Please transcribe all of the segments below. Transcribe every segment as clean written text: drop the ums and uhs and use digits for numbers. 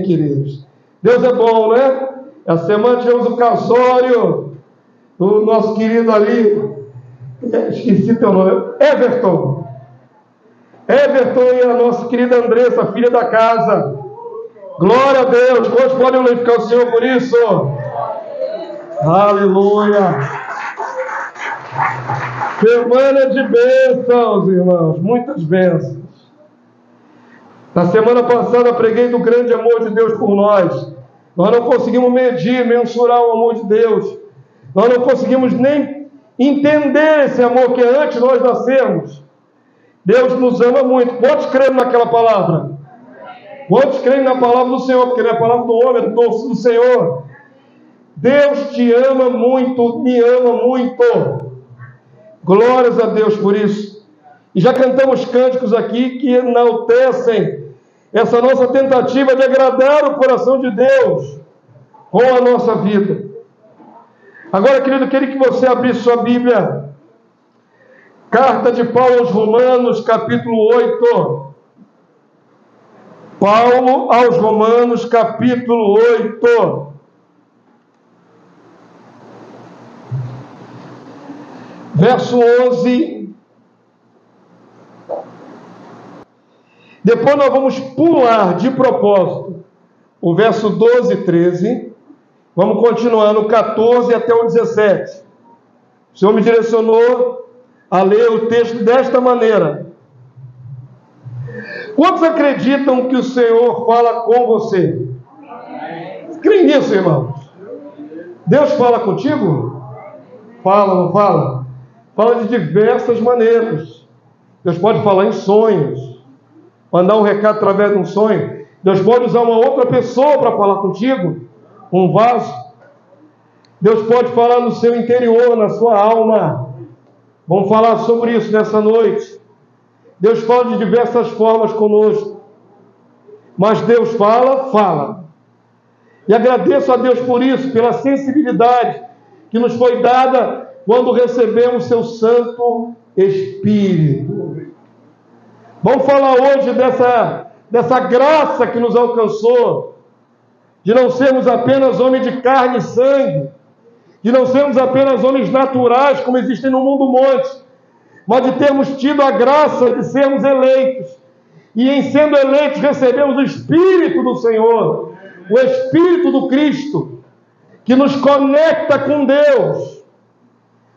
queridos? Deus é bom, né? Essa semana tivemos o casório do nosso querido ali, esqueci teu nome, Everton e a nossa querida Andressa, filha da casa. Glória a Deus. Quantos podem glorificar o Senhor por isso? Aleluia. Semana de bênçãos, irmãos, muitas bênçãos. Na semana passada preguei do grande amor de Deus por nós. Nós não conseguimos medir, mensurar o amor de Deus. Nós não conseguimos nem entender esse amor que é antes de nós nascermos. Deus nos ama muito. Quantos creem naquela palavra? Quantos creem na palavra do Senhor? Porque não é a palavra do homem, é do Senhor. Deus te ama muito, me ama muito. Glórias a Deus por isso. E já cantamos cânticos aqui que enaltecem essa nossa tentativa de agradar o coração de Deus com a nossa vida. Agora, querido, eu queria que você abrisse sua Bíblia. Carta de Paulo aos Romanos, capítulo 8. Paulo aos Romanos, capítulo 8. Verso 11. Depois nós vamos pular de propósito o verso 12 e 13. Vamos continuar no 14 até o 17. O Senhor me direcionou a ler o texto desta maneira. Quantos acreditam que o Senhor fala com você? Creem nisso, irmãos? Deus fala contigo? Fala, não fala? Fala de diversas maneiras. Deus pode falar em sonhos, mandar um recado através de um sonho. Deus pode usar uma outra pessoa para falar contigo, um vaso. Deus pode falar no seu interior, na sua alma. Vamos falar sobre isso nessa noite. Deus fala de diversas formas conosco. Mas Deus fala. E agradeço a Deus por isso, pela sensibilidade que nos foi dada quando recebemos seu Santo Espírito. Vamos falar hoje dessa graça que nos alcançou, de não sermos apenas homens de carne e sangue, de não sermos apenas homens naturais, como existem no mundo monte, mas de termos tido a graça de sermos eleitos. E em sendo eleitos recebemos o Espírito do Senhor, o Espírito do Cristo, que nos conecta com Deus.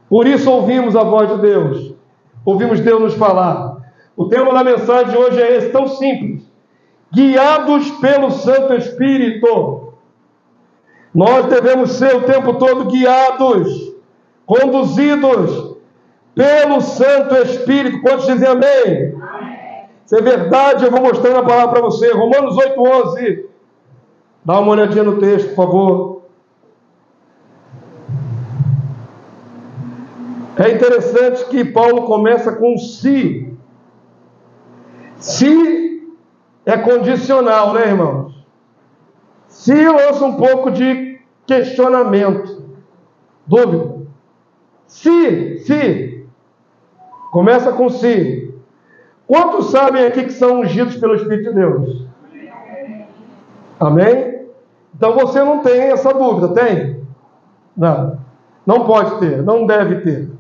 Por isso ouvimos a voz de Deus, ouvimos Deus nos falar. O tema da mensagem de hoje é esse, tão simples: guiados pelo Santo Espírito. Nós devemos ser o tempo todo guiados, conduzidos pelo Santo Espírito. Quantos dizem amém? Se é verdade, eu vou mostrando a palavra para você. Romanos 8:11. Dá uma olhadinha no texto, por favor. É interessante que Paulo começa com se. Se é condicional, né, irmãos? Se lança um pouco de questionamento, dúvida. Se. Começa com se. Quantos sabem aqui que são ungidos pelo Espírito de Deus? Amém? Então você não tem essa dúvida, tem? Não. Não pode ter, não deve ter.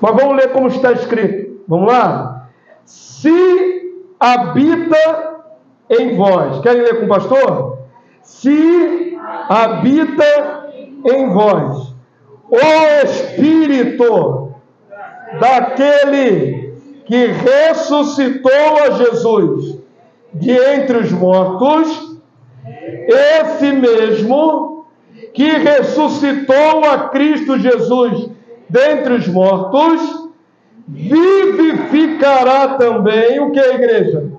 Mas vamos ler como está escrito. Vamos lá? Se habita em vós. Querem ler com o pastor? Se habita em vós o Espírito daquele que ressuscitou a Jesus de entre os mortos, esse mesmo que ressuscitou a Cristo Jesus dentre os mortos, vivificará também o que é a igreja?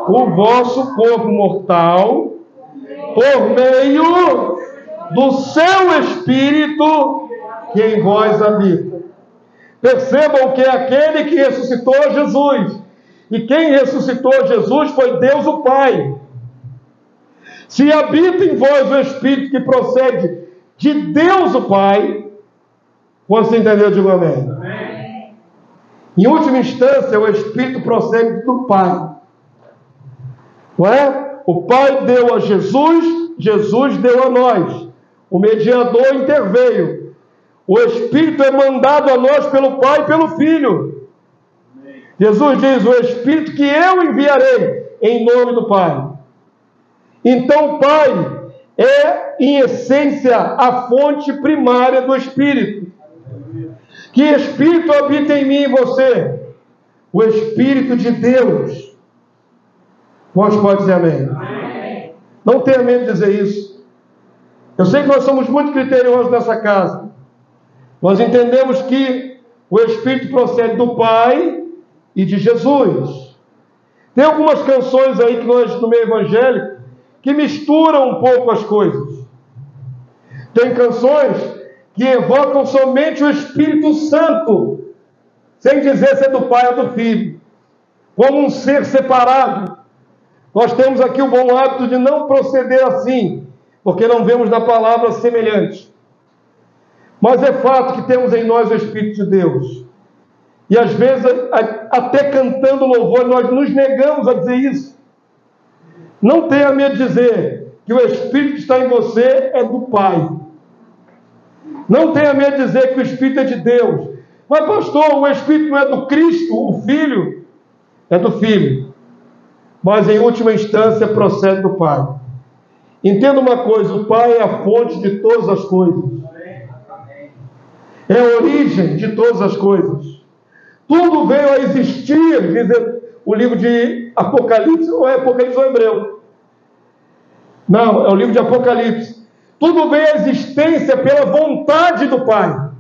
O vosso corpo mortal, por meio do seu Espírito que em vós habita. Percebam que é aquele que ressuscitou a Jesus. E quem ressuscitou a Jesus foi Deus o Pai. Se habita em vós o Espírito que procede de Deus o Pai, quando você entendeu, digo amém. Não é? O Pai deu a Jesus, Jesus deu a nós. O mediador interveio. O Espírito é mandado a nós pelo Pai e pelo Filho. Jesus diz: o Espírito que eu enviarei em nome do Pai. Então o Pai é, em essência, a fonte primária do Espírito. Que Espírito habita em mim e você? O Espírito de Deus. Vós pode dizer amém? Amém. Não tenha medo de dizer isso. Eu sei que nós somos muito criteriosos nessa casa. Nós entendemos que o Espírito procede do Pai e de Jesus. Tem algumas canções aí que nós, no meio evangélico, que misturam um pouco as coisas. Tem canções que evocam somente o Espírito Santo, sem dizer se é do Pai ou do Filho, como um ser separado. Nós temos aqui o bom hábito de não proceder assim, porque não vemos na palavra semelhante. Mas é fato que temos em nós o Espírito de Deus. E às vezes, até cantando louvor, nós nos negamos a dizer isso. Não tenha medo de dizer que o Espírito que está em você é do Pai. Não tenha medo de dizer que o Espírito é de Deus. Mas pastor, o Espírito não é do Cristo, o Filho? É do Filho. Mas em última instância procede do Pai. Entenda uma coisa: o Pai é a fonte de todas as coisas. É a origem de todas as coisas. Tudo veio a existir, diz o livro de Apocalipse, ou é Apocalipse ou Hebreu? Não, é o livro de Apocalipse. Tudo veio à existência pela vontade do Pai.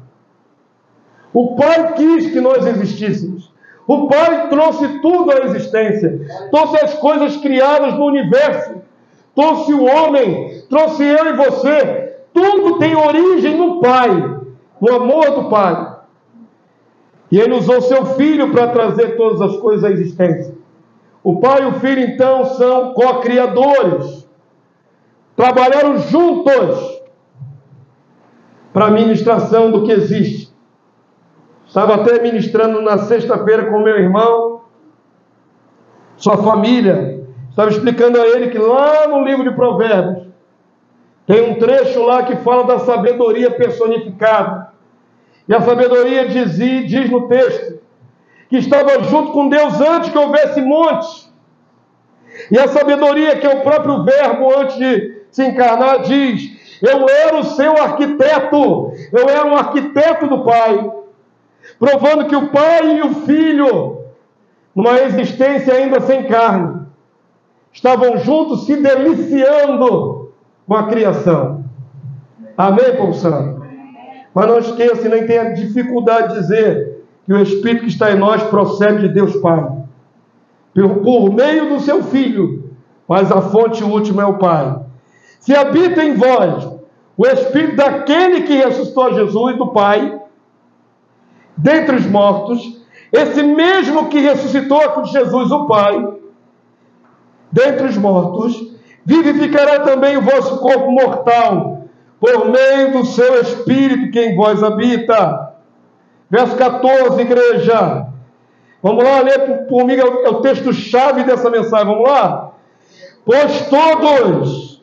O Pai quis que nós existíssemos. O Pai trouxe tudo à existência. Trouxe as coisas criadas no universo. Trouxe o homem. Trouxe eu e você. Tudo tem origem no Pai. No amor do Pai. E Ele usou seu Filho para trazer todas as coisas à existência. O Pai e o Filho, então, são co-criadores. Trabalharam juntos para a ministração do que existe. Estava até ministrando na sexta-feira com meu irmão, sua família. Estava explicando a ele que lá no livro de Provérbios tem um trecho lá que fala da sabedoria personificada. E a sabedoria diz no texto que estava junto com Deus antes que houvesse montes. E a sabedoria, que é o próprio verbo antes de se encarnar, diz: eu era o seu arquiteto, eu era um arquiteto do Pai. Provando que o Pai e o Filho, numa existência ainda sem carne, estavam juntos se deliciando com a criação. Amém, povo santo? Mas não esqueça e nem tenha dificuldade de dizer que o Espírito que está em nós procede de Deus Pai, por meio do seu Filho, mas a fonte última é o Pai. Se habita em vós o Espírito daquele que ressuscitou Jesus, do Pai, dentre os mortos, esse mesmo que ressuscitou com Jesus, o Pai, dentre os mortos, vivificará também o vosso corpo mortal, por meio do seu Espírito que em vós habita. Verso 14, igreja. Vamos lá, ler comigo, é o texto-chave dessa mensagem, vamos lá? Pois todos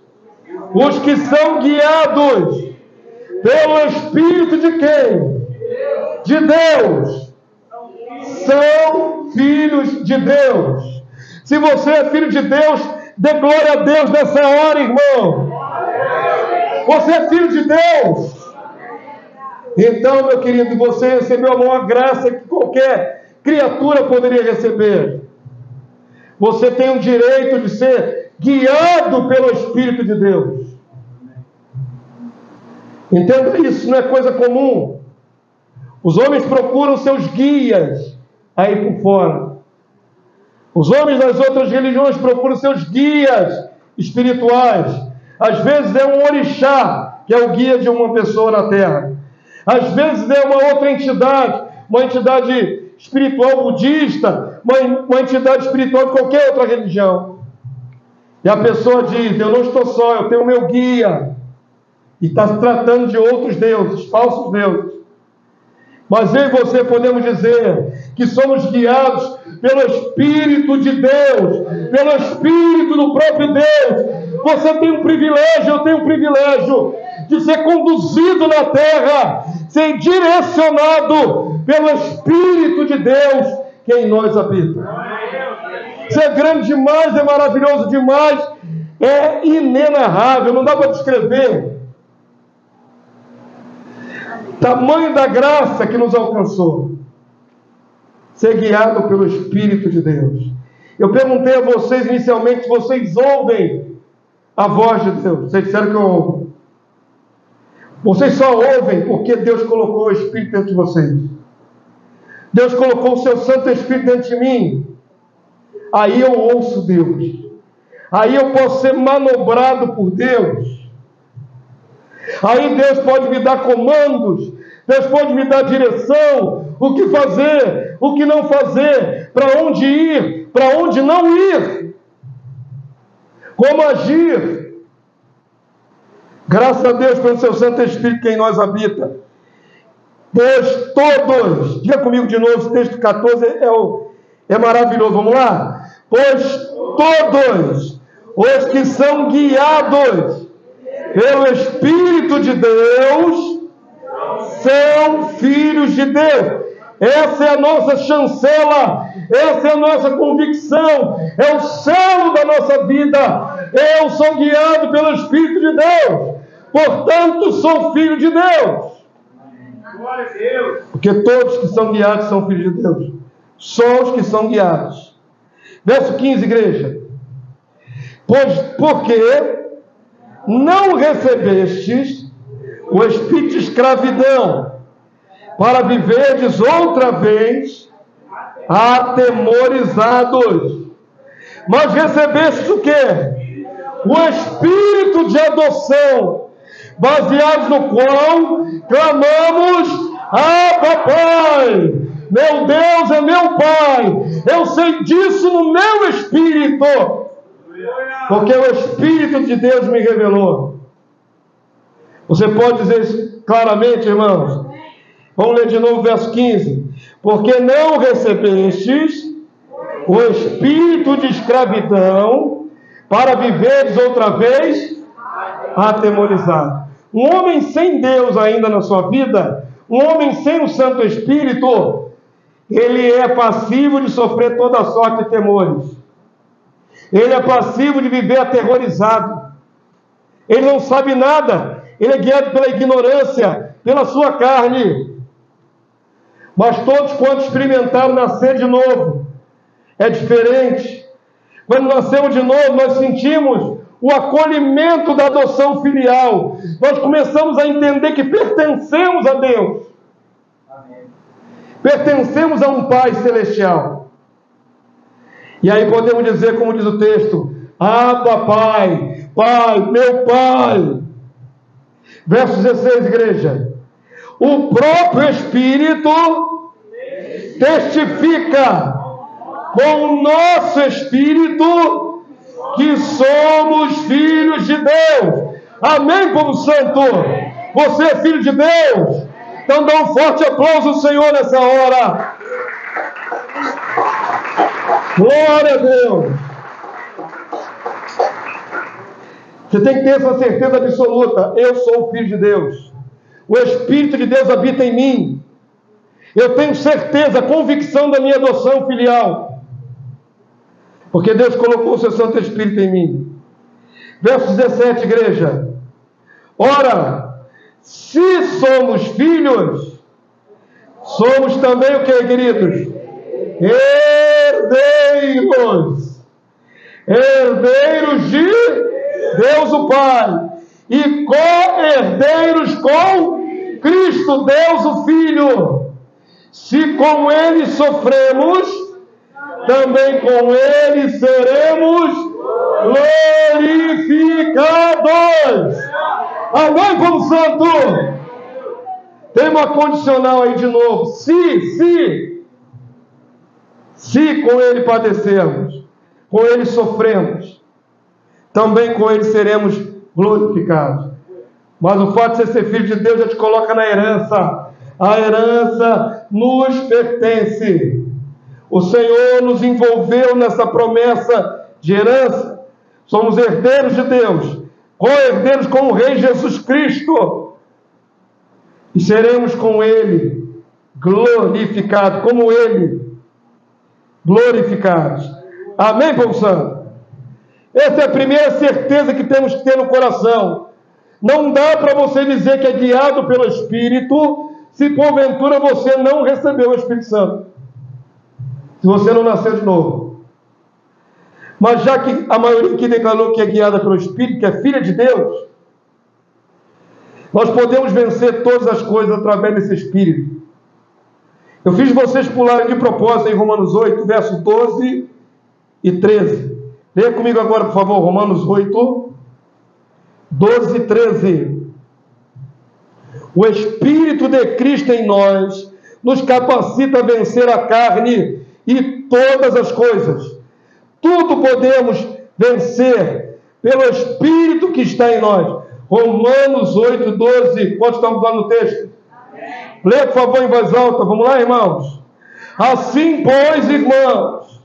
os que são guiados pelo Espírito de quem? De Deus. São filhos de Deus. Se você é filho de Deus, dê glória a Deus nessa hora, irmão. Você é filho de Deus. Então, meu querido, você recebeu a maior graça que qualquer criatura poderia receber. Você tem o direito de ser guiado pelo Espírito de Deus. Entenda isso, não é coisa comum. Os homens procuram seus guias aí por fora. Os homens das outras religiões procuram seus guias espirituais. Às vezes é um orixá, que é o guia de uma pessoa na terra. Às vezes é uma outra entidade, uma entidade espiritual budista, uma entidade espiritual de qualquer outra religião. E a pessoa diz: eu não estou só, eu tenho o meu guia. E está se tratando de outros deuses, falsos deuses. Mas eu e você podemos dizer que somos guiados pelo Espírito de Deus, pelo Espírito do próprio Deus. Você tem um privilégio, eu tenho um privilégio de ser conduzido na terra, ser direcionado pelo Espírito de Deus que em nós habita. Isso é grande demais, é maravilhoso demais, é inenarrável, não dá para descrever. Tamanho da graça que nos alcançou. Ser guiado pelo Espírito de Deus. Eu perguntei a vocês inicialmente se vocês ouvem a voz de Deus. Vocês disseram que eu ouvo. Vocês só ouvem porque Deus colocou o Espírito dentro de vocês. Deus colocou o seu Santo Espírito dentro de mim. Aí eu ouço Deus. Aí eu posso ser manobrado por Deus. Aí Deus pode me dar comandos, Deus pode me dar direção, o que fazer, o que não fazer, para onde ir, para onde não ir, como agir. Graças a Deus pelo seu Santo Espírito que em nós habita. Pois todos, diga comigo de novo, esse texto 14 é maravilhoso, vamos lá? Pois todos os que são guiados pelo Espírito de Deus são filhos de Deus. Essa é a nossa chancela, essa é a nossa convicção, é o selo da nossa vida. Eu sou guiado pelo Espírito de Deus, portanto sou filho de Deus. Porque todos que são guiados são filhos de Deus. Só os que são guiados. Verso 15, igreja. Pois porque não recebestes o espírito de escravidão, para viverdes outra vez atemorizados, mas recebestes o quê? O espírito de adoção, baseados no qual clamamos: Abba, Pai. Meu Deus é meu Pai. Eu sei disso no meu espírito, porque o Espírito de Deus me revelou. Você pode dizer isso claramente, irmãos? Vamos ler de novo o verso 15. Porque não recebestes o espírito de escravidão, para viveres outra vez atemorizado. Um homem sem Deus ainda na sua vida, um homem sem o Santo Espírito, ele é passivo de sofrer toda sorte de temores. Ele é passivo de viver aterrorizado. Ele não sabe nada. Ele é guiado pela ignorância, pela sua carne. Mas todos quantos experimentaram nascer de novo, é diferente. Quando nascemos de novo, nós sentimos o acolhimento da adoção filial. Nós começamos a entender que pertencemos a Deus. Amém. Pertencemos a um Pai celestial. E aí podemos dizer, como diz o texto: Abba, Pai, Pai, meu Pai. Verso 16, igreja. O próprio Espírito testifica com o nosso Espírito que somos filhos de Deus. Amém, povo santo? Você é filho de Deus? Então dá um forte aplauso ao Senhor nessa hora. Glória a Deus. Você tem que ter essa certeza absoluta: eu sou o filho de Deus. O Espírito de Deus habita em mim. Eu tenho certeza, convicção da minha adoção filial, porque Deus colocou o seu Santo Espírito em mim. Verso 17, igreja. Ora, se somos filhos, somos também o que, queridos? Herdeiros. Herdeiros de Deus o Pai. E co-herdeiros com Cristo, Deus o Filho. Se com Ele sofremos, também com Ele seremos glorificados. Amém, povo santo? Tem uma condicional aí de novo. Se com Ele padecermos, com Ele sofremos, também com Ele seremos glorificados. Mas o fato de você ser filho de Deus já te coloca na herança. A herança nos pertence. O Senhor nos envolveu nessa promessa de herança. Somos herdeiros de Deus, co-herdeiros com o Rei Jesus Cristo. E seremos com Ele glorificados, como Ele, glorificados. Amém, povo santo? Essa é a primeira certeza que temos que ter no coração. Não dá para você dizer que é guiado pelo Espírito, se porventura você não recebeu o Espírito Santo. Se você não nasceu de novo. Mas já que a maioria que declarou que é guiada pelo Espírito, que é filha de Deus, nós podemos vencer todas as coisas através desse Espírito. Eu fiz vocês pularem de propósito em Romanos 8, versos 12 e 13. Leia comigo agora, por favor, Romanos 8, 12 e 13. O Espírito de Cristo em nós nos capacita a vencer a carne e todas as coisas. Tudo podemos vencer pelo Espírito que está em nós. Romanos 8, 12. Pode estar mudando no texto? Leia, por favor, em voz alta. Vamos lá, irmãos. Assim, pois, irmãos,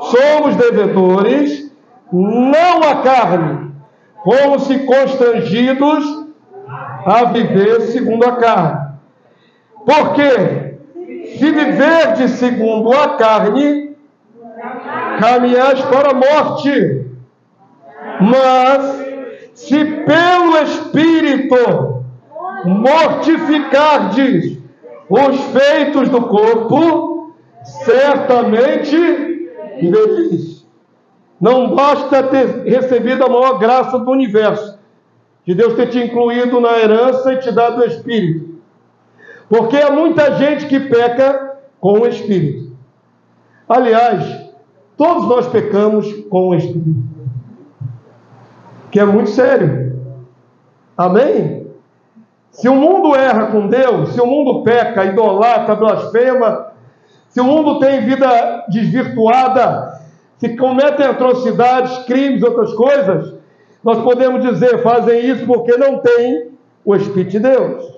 somos devedores, não à carne, como se constrangidos a viver segundo a carne. Porque, se viverdes segundo a carne, caminhais para a morte. Mas, se pelo Espírito mortificardes os feitos do corpo, certamente vivereis. Não basta ter recebido a maior graça do universo, de Deus ter te incluído na herança e te dado o Espírito. Porque há muita gente que peca com o Espírito. Aliás, todos nós pecamos com o Espírito. Que é muito sério. Amém? Se o mundo erra com Deus, se o mundo peca, idolatra, blasfema, se o mundo tem vida desvirtuada, se cometem atrocidades, crimes, outras coisas, nós podemos dizer, fazem isso porque não têm o Espírito de Deus.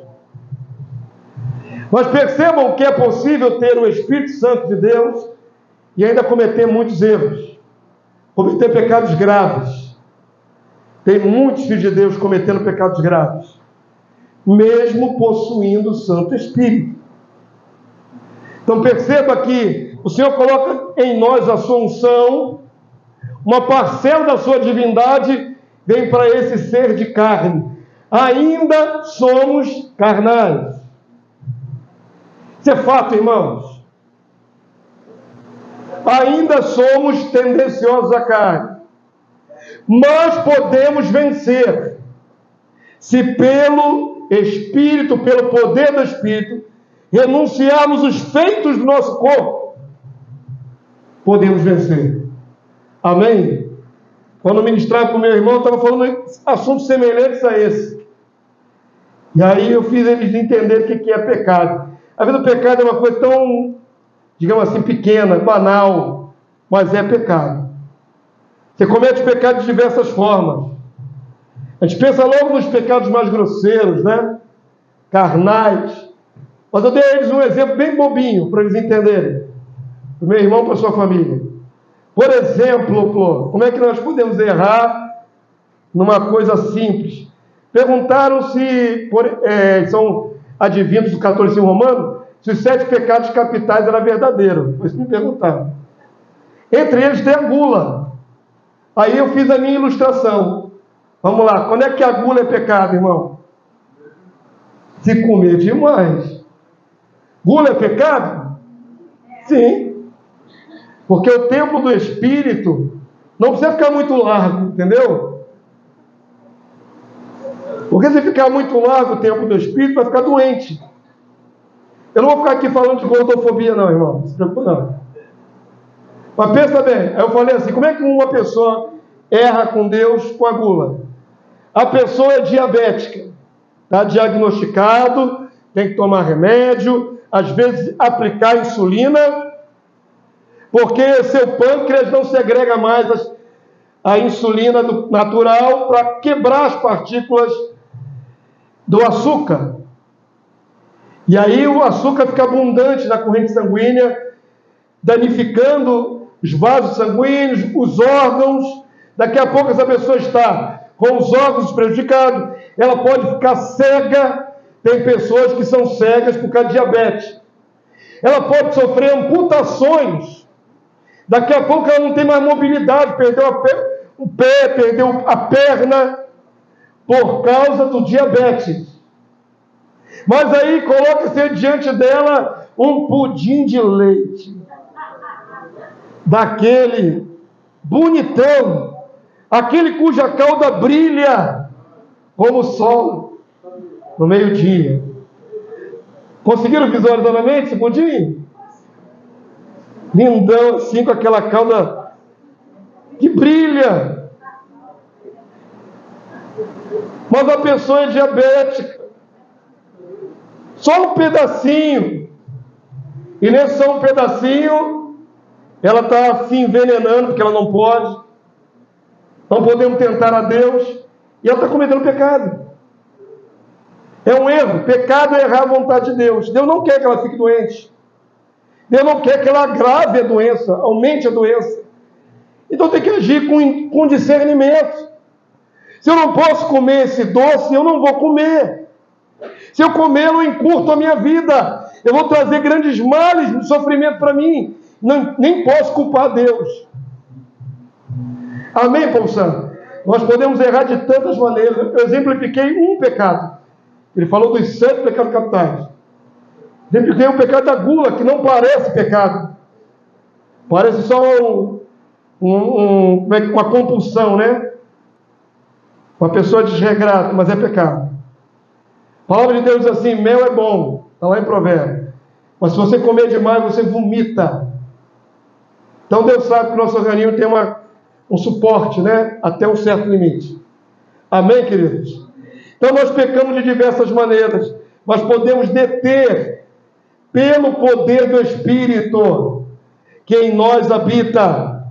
Mas percebam que é possível ter o Espírito Santo de Deus e ainda cometer muitos erros, cometer pecados graves. Tem muitos filhos de Deus cometendo pecados graves, mesmo possuindo o Santo Espírito. Então perceba que o Senhor coloca em nós a sua unção, uma parcela da sua divindade vem para esse ser de carne. Ainda somos carnais. Isso é fato, irmãos. Ainda somos tendenciosos à carne. Mas podemos vencer se pelo Espírito, pelo poder do Espírito, renunciarmos os feitos do nosso corpo. Podemos vencer. Amém? Quando eu ministrava para o meu irmão, eu estava falando assuntos semelhantes a esse. E aí eu fiz eles entenderem o que é pecado. Às vezes o pecado é uma coisa tão, digamos assim, pequena, banal, mas é pecado. Você comete pecado de diversas formas. A gente pensa logo nos pecados mais grosseiros, né? Carnais. Mas eu dei a eles um exemplo bem bobinho, para eles entenderem. Para o meu irmão, para a sua família. Por exemplo, como é que nós podemos errar numa coisa simples? Perguntaram se, são advindos do catolicismo romano, se os 7 pecados capitais eram verdadeiros. Foi isso que me perguntaram. Entre eles tem a gula. Aí eu fiz a minha ilustração. Vamos lá, quando é que a gula é pecado, irmão? Se comer demais. Gula é pecado? Sim. Porque o templo do Espírito não precisa ficar muito largo, entendeu? Porque se ficar muito largo o templo do Espírito, vai ficar doente. Eu não vou ficar aqui falando de gordofobia não, irmão. Não se preocupe não. Mas pensa bem, aí eu falei assim, como é que uma pessoa erra com Deus com a gula? A pessoa é diabética, está diagnosticado, tem que tomar remédio, às vezes aplicar insulina, porque seu pâncreas não segrega mais a insulina natural para quebrar as partículas do açúcar. E aí o açúcar fica abundante na corrente sanguínea, danificando os vasos sanguíneos, os órgãos. Daqui a pouco essa pessoa está com os órgãos prejudicados, ela pode ficar cega. Tem pessoas que são cegas por causa de diabetes. Ela pode sofrer amputações. Daqui a pouco ela não tem mais mobilidade, perdeu o pé, perdeu a perna, por causa do diabetes. Mas aí coloca-se diante dela um pudim de leite, daquele bonitão, aquele cuja cauda brilha como o sol no meio-dia. Conseguiram visualizar na mente esse pudim? Lindão assim, com aquela cauda que brilha. Mas a pessoa é diabética, só um pedacinho, e nesse só um pedacinho ela está se envenenando, porque ela não pode, não podemos tentar a Deus, e ela está cometendo pecado. É um erro. Pecado é errar a vontade de Deus. Deus não quer que ela fique doente, Deus não quer que ela agrave a doença, aumente a doença. Então tem que agir com discernimento. Se eu não posso comer esse doce, eu não vou comer. Se eu comer, eu encurto a minha vida. Eu vou trazer grandes males de sofrimento para mim. Nem posso culpar Deus. Amém, povo santo? Nós podemos errar de tantas maneiras. Eu exemplifiquei um pecado. Ele falou dos 7 pecados capitais. Exemplifiquei o pecado da gula, que não parece pecado. Parece só uma compulsão, né? Uma pessoa desregrada, mas é pecado. A palavra de Deus diz assim: mel é bom, está lá em Provérbios, mas se você comer demais, você vomita. Então Deus sabe que o nosso organismo tem um suporte, né? Até um certo limite. Amém, queridos? Então nós pecamos de diversas maneiras, mas podemos deter pelo poder do Espírito que em nós habita.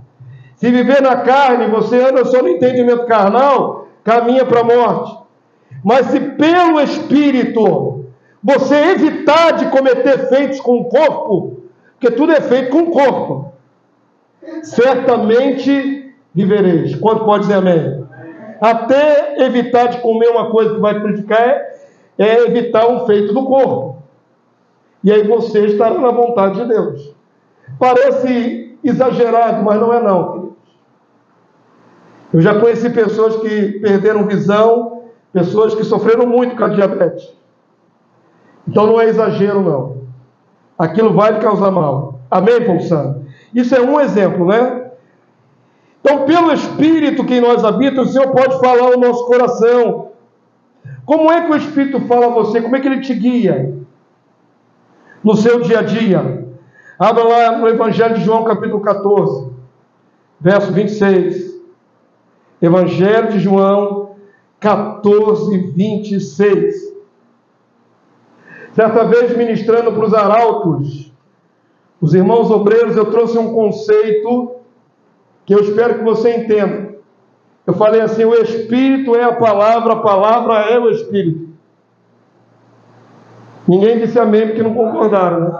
Se viver na carne, você anda só no entendimento carnal, caminha para a morte. Mas se pelo Espírito você evitar de cometer feitos com o corpo, porque tudo é feito com o corpo, certamente vivereis. Quanto pode dizer amém? Até evitar de comer uma coisa que vai prejudicar é evitar um feito do corpo. E aí você estará na vontade de Deus. Parece exagerado, mas não é não, queridos. Eu já conheci pessoas que perderam visão, pessoas que sofreram muito com a diabetes. Então não é exagero não. Aquilo vai lhe causar mal. Amém, povo santo? Isso é um exemplo, né? Então, pelo Espírito que em nós habita, o Senhor pode falar ao nosso coração. Como é que o Espírito fala a você? Como é que ele te guia no seu dia a dia? Abra lá no Evangelho de João, capítulo 14, verso 26. Evangelho de João 14, 26. Certa vez, ministrando para os arautos, os irmãos obreiros, eu trouxe um conceito que eu espero que você entenda. Eu falei assim: o Espírito é a palavra é o Espírito. Ninguém disse amém porque não concordaram, né?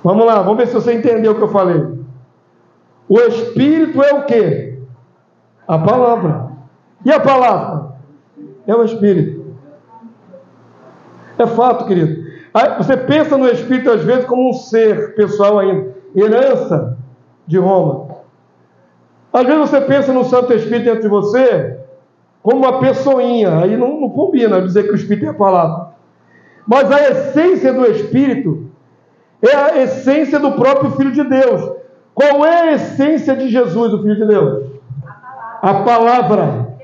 Vamos lá, vamos ver se você entendeu o que eu falei. O Espírito é o quê? A palavra. E a palavra? É o Espírito. É fato, querido. Você pensa no Espírito às vezes como um ser pessoal ainda, herança de Roma. Às vezes você pensa no Santo Espírito dentro de você como uma pessoinha. Aí não combina dizer que o Espírito é a palavra. Mas a essência do Espírito é a essência do próprio Filho de Deus. Qual é a essência de Jesus, o Filho de Deus? A palavra.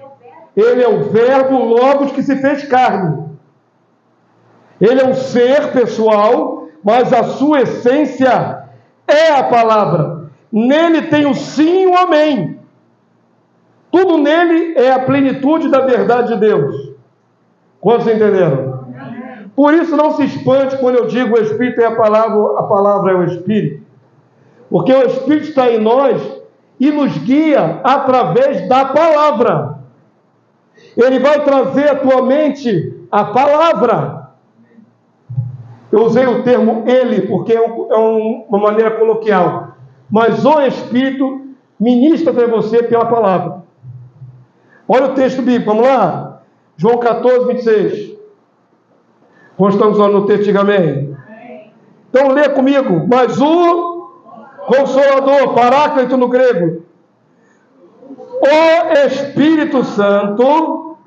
Ele é o verbo logos que se fez carne. Ele é um ser pessoal, mas a sua essência é a palavra. Nele tem o sim e o amém. Tudo nele é a plenitude da verdade de Deus. Quantos entenderam? Por isso não se espante quando eu digo o Espírito é a palavra é o Espírito. Porque o Espírito está em nós e nos guia através da palavra. Ele vai trazer à tua mente a palavra. Eu usei o termo ele, porque é uma maneira coloquial. Mas o Espírito ministra para você pela palavra. Olha o texto bíblico, vamos lá? João 14, 26. Nós estamos olhando no texto, diga amém. Então lê comigo. Mas o Consolador, Paráclito no grego, o Espírito Santo,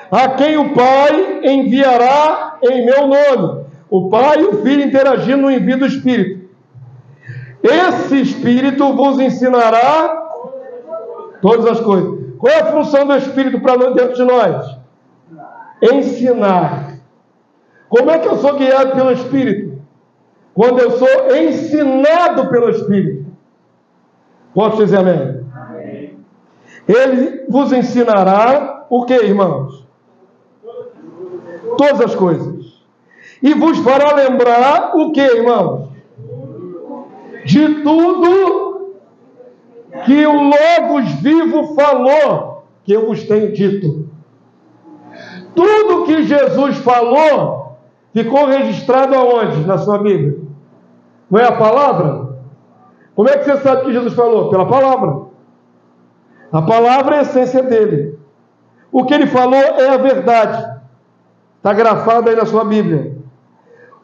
a quem o Pai enviará em meu nome. O Pai e o Filho interagindo no envio do Espírito. Esse Espírito vos ensinará todas as coisas. Qual é a função do Espírito para dentro de nós? Ensinar. Como é que eu sou guiado pelo Espírito? Quando eu sou ensinado pelo Espírito. Posso dizer amém? Amém. Ele vos ensinará o que, irmãos? Todas as coisas. E vos fará lembrar o que, irmãos? De tudo que o Logos vivo falou, que eu vos tenho dito. Tudo que Jesus falou ficou registrado aonde? Na sua Bíblia. Não é a palavra? Como é que você sabe que Jesus falou? Pela palavra. A palavra é a essência dele. O que ele falou é a verdade. Está grafado aí na sua Bíblia.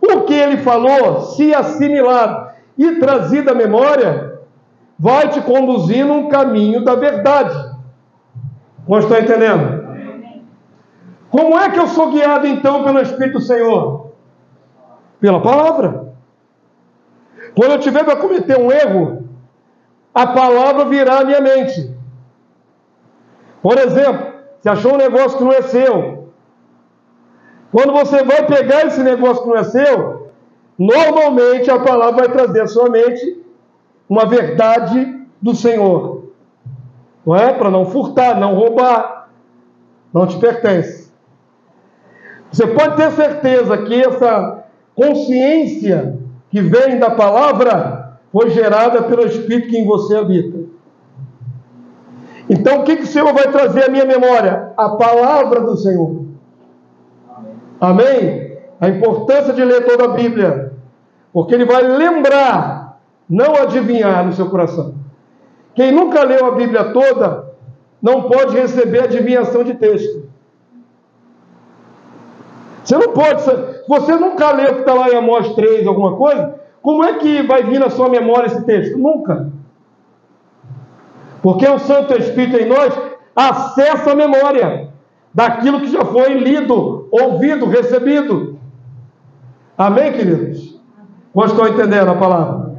O que ele falou, se assimilado e trazido à memória, vai te conduzir num caminho da verdade. Nós estamos entendendo? Como é que eu sou guiado então pelo Espírito do Senhor? Pela palavra. Quando eu tiver para cometer um erro, a palavra virá à minha mente. Por exemplo, você achou um negócio que não é seu. Quando você vai pegar esse negócio que não é seu, normalmente a palavra vai trazer à sua mente uma verdade do Senhor. Não é? Para não furtar, não roubar, não te pertence. Você pode ter certeza que essa consciência que vem da palavra foi gerada pelo Espírito que em você habita. Então o que o Senhor vai trazer à minha memória? A palavra do Senhor. Amém? A importância de ler toda a Bíblia. Porque ele vai lembrar, não adivinhar no seu coração. Quem nunca leu a Bíblia toda, não pode receber adivinhação de texto. Você não pode, se você nunca leu o que está lá em Amós 3, alguma coisa, como é que vai vir na sua memória esse texto? Nunca. Porque o Santo Espírito em nós acessa a memória daquilo que já foi lido, ouvido, recebido. Amém, queridos? Vocês estão entendendo a palavra?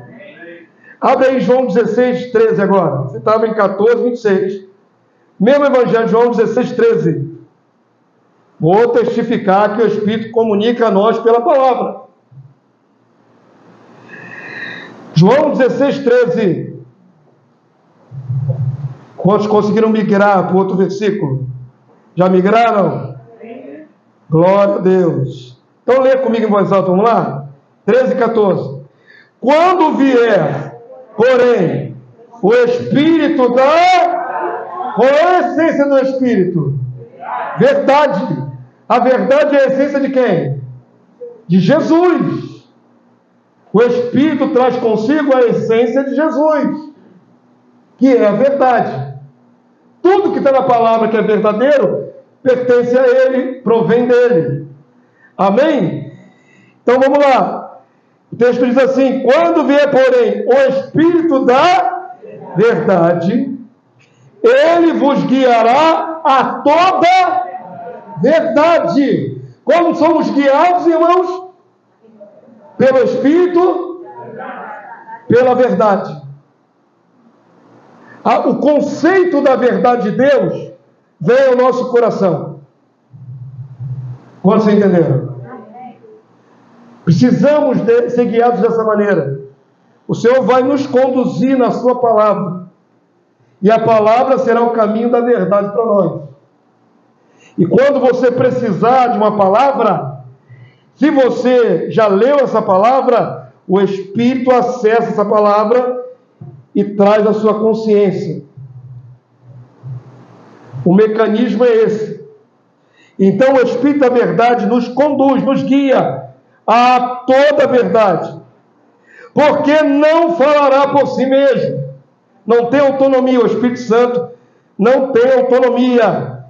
Abre aí João 16, 13 agora. Você estava em 14, 26. Mesmo Evangelho de João 16, 13. Vou testificar que o Espírito comunica a nós pela palavra. João 16, 13. Quantos conseguiram migrar para o outro versículo? Já migraram? Glória a Deus. Então lê comigo em voz alta, vamos lá? 13 e 14. Quando vier, porém, o Espírito da... Qual é a essência do Espírito? Verdade. A verdade é a essência de quem? De Jesus. O Espírito traz consigo a essência de Jesus, que é a verdade. Tudo que está na palavra que é verdadeiro, pertence a Ele, provém dEle. Amém? Então vamos lá. O texto diz assim: quando vier, porém, o Espírito da verdade, Ele vos guiará a toda verdade. Como somos guiados, irmãos? Pelo Espírito, pela verdade. O conceito da verdade de Deus vem ao nosso coração. Quantos entenderam? Precisamos ser guiados dessa maneira. O Senhor vai nos conduzir na sua palavra. E a palavra será o caminho da verdade para nós. E quando você precisar de uma palavra, se você já leu essa palavra, o Espírito acessa essa palavra e traz a sua consciência. O mecanismo é esse. Então o Espírito da verdade nos conduz, nos guia a toda a verdade. Porque não falará por si mesmo. Não tem autonomia, o Espírito Santo não tem autonomia.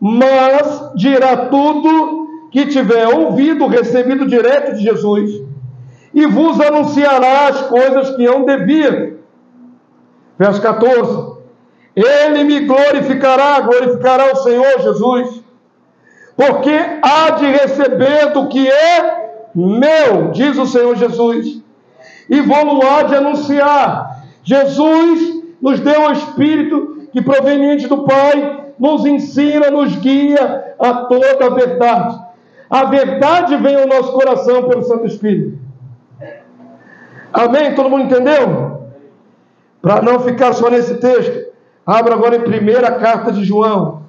Mas dirá tudo que tiver ouvido, recebido direto de Jesus, e vos anunciará as coisas que hão de vir. Verso 14. Ele me glorificará o Senhor Jesus, porque há de receber do que é meu, diz o Senhor Jesus, e vou-lo há de anunciar. Jesus nos deu o Espírito que, proveniente do Pai, nos ensina, nos guia a toda a verdade. A verdade vem ao nosso coração pelo Santo Espírito. Amém? Todo mundo entendeu? Para não ficar só nesse texto, abra agora em 1ª carta de João.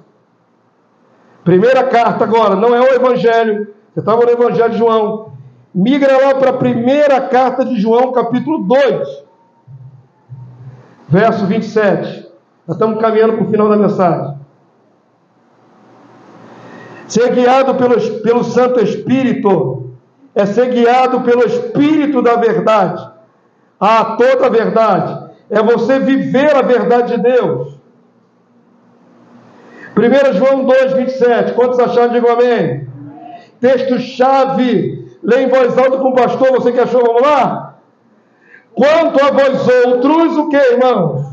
1ª carta agora, não é o Evangelho. Você estava no Evangelho de João. Migra lá para a 1ª carta de João, capítulo 2, verso 27. Nós estamos caminhando para o final da mensagem. Ser guiado pelo Santo Espírito é ser guiado pelo Espírito da verdade. A toda a verdade. É você viver a verdade de Deus. 1 João 2, 27. Quantos acharam? Digam amém. Texto-chave. Lê em voz alta com o pastor. Você que achou? Vamos lá? Quanto a vós outros, o que, irmãos?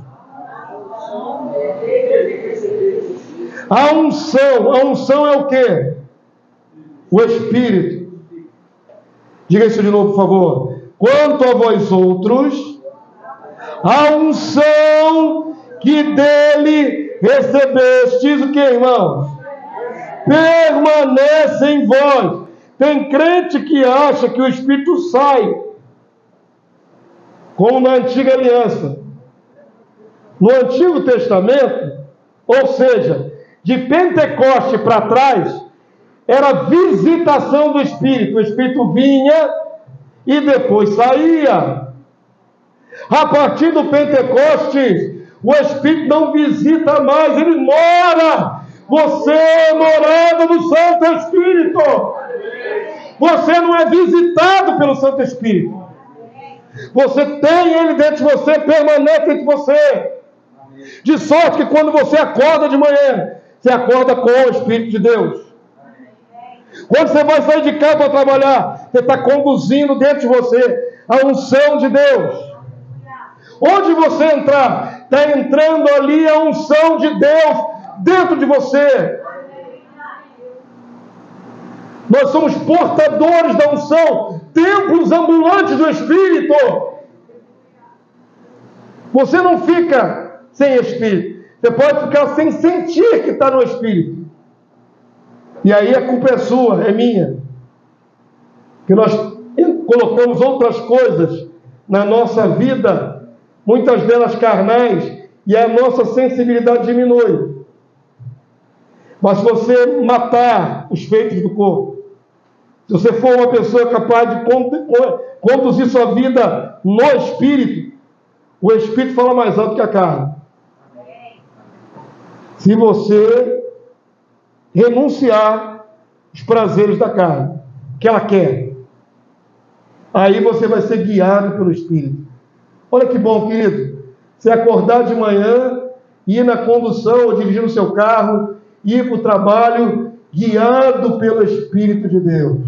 A unção é o que? O Espírito. Diga isso de novo, por favor. Quanto a vós outros, a unção que dele recebestes, o que, irmãos? Permanece em vós. Tem crente que acha que o Espírito sai, como na antiga aliança. No Antigo Testamento, ou seja, de Pentecoste para trás, era visitação do Espírito. O Espírito vinha e depois saía. A partir do Pentecoste, o Espírito não visita mais, ele mora. Você é morada do Santo Espírito. Você não é visitado pelo Santo Espírito. Você tem ele dentro de você, permanece dentro de você. De sorte que quando você acorda de manhã, você acorda com o Espírito de Deus. Quando você vai sair de casa para trabalhar, você está conduzindo dentro de você a unção de Deus. Onde você entrar, está entrando ali a unção de Deus dentro de você. Nós somos portadores da unção, templos ambulantes do Espírito. Você não fica sem Espírito. Você pode ficar sem sentir que está no Espírito. E aí a culpa é sua, é minha. Que nós colocamos outras coisas na nossa vida, muitas delas carnais, e a nossa sensibilidade diminui. Mas se você matar os feitos do corpo, se você for uma pessoa capaz de conduzir sua vida no Espírito, o Espírito fala mais alto que a carne. Se você renunciar os prazeres da carne, que ela quer, aí você vai ser guiado pelo Espírito. Olha que bom, querido. Você acordar de manhã, ir na condução ou dirigir o seu carro, ir para o trabalho, guiado pelo Espírito de Deus.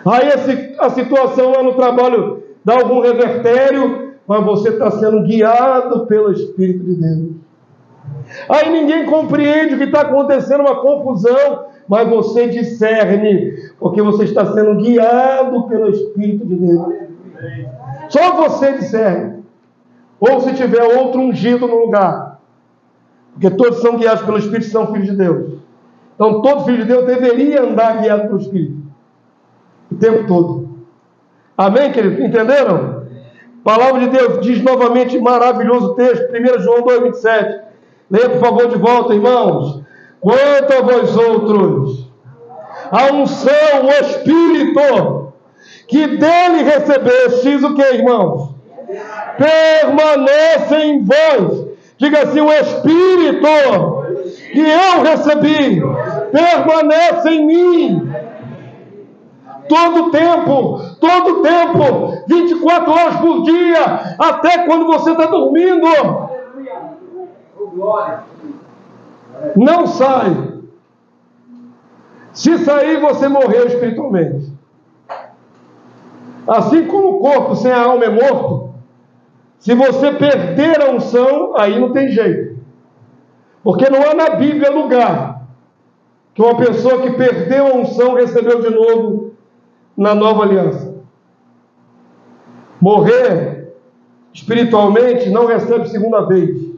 Aí a situação lá no trabalho dá algum revertério, mas você está sendo guiado pelo Espírito de Deus. Aí ninguém compreende o que está acontecendo, uma confusão, mas você discerne, porque você está sendo guiado pelo Espírito de Deus. Só você discerne. Ou se tiver outro ungido no lugar. Porque todos são guiados pelo Espírito e são filhos de Deus. Então todo filho de Deus deveria andar guiado pelo Espírito. O tempo todo. Amém, queridos? Entenderam? A palavra de Deus diz novamente, maravilhoso texto, 1 João 2,27. Leia, por favor, de volta, irmãos. Quanto a vós outros, a unção, o Espírito, que dele recebestes, o que, irmãos? Permanece em vós. Diga assim, o Espírito que eu recebi, permanece em mim. todo tempo, 24 horas por dia, até quando você está dormindo. Não sai. Se sair, você morreu espiritualmente. Assim como o corpo sem a alma é morto, se você perder a unção, aí não tem jeito. Porque não há na Bíblia lugar que uma pessoa que perdeu a unção recebeu de novo na nova aliança. Morrer espiritualmente não recebe segunda vez.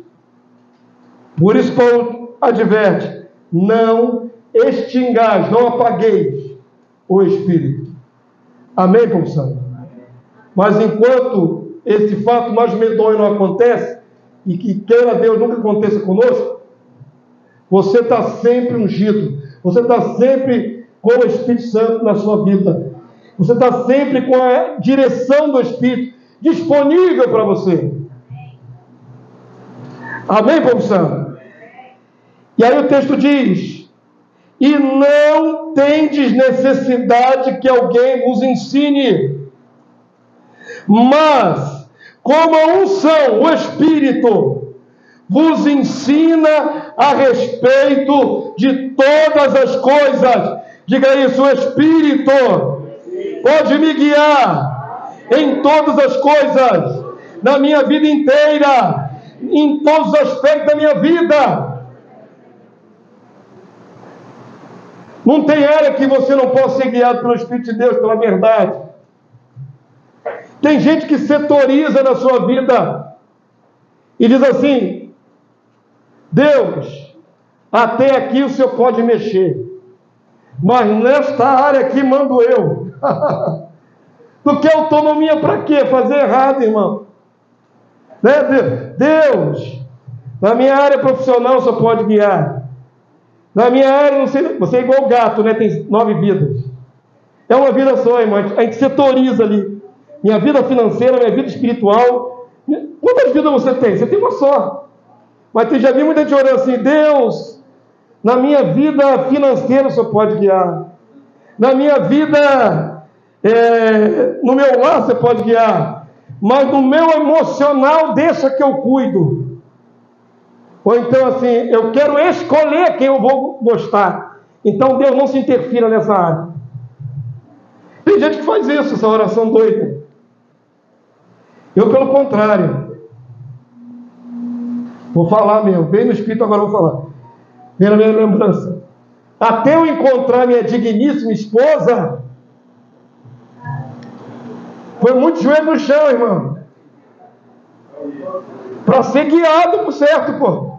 Por isso Paulo adverte: não extingais, não apagueis o Espírito. Amém, povo santo? Mas enquanto esse fato mais medonho não acontece, e que queira Deus nunca aconteça conosco, você está sempre ungido, você está sempre com o Espírito Santo na sua vida, você está sempre com a direção do Espírito disponível para você. Amém, povo santo? E aí o texto diz: e não tendes necessidade que alguém vos ensine, mas como a unção, o Espírito, vos ensina a respeito de todas as coisas. Diga isso: o Espírito pode me guiar em todas as coisas, na minha vida inteira, em todos os aspectos da minha vida. Não tem área que você não possa ser guiado pelo Espírito de Deus, pela verdade. Tem gente que setoriza na sua vida e diz assim: Deus, até aqui o Senhor pode mexer, mas nesta área aqui mando eu. Tu quer autonomia para quê? Fazer errado, irmão. Né? Deus, na minha área profissional o Senhor pode guiar. Na minha área, não sei, você é igual o gato, né? Tem 9 vidas. É uma vida só, irmão. A gente setoriza ali. Minha vida financeira, minha vida espiritual. Quantas vidas você tem? Você tem uma só. Mas já vi muita gente orando assim: Deus, na minha vida financeira o Senhor pode guiar. Na minha vida, no meu lar você pode guiar. Mas no meu emocional, deixa que eu cuido. Ou então assim: eu quero escolher quem eu vou gostar. Então Deus não se interfira nessa área. Tem gente que faz isso, essa oração doida. Eu, pelo contrário, vou falar mesmo, bem no Espírito agora eu vou falar. Vem na minha lembrança. Até eu encontrar minha digníssima esposa, foi muito joelho no chão, irmão. Para ser guiado por certo, pô.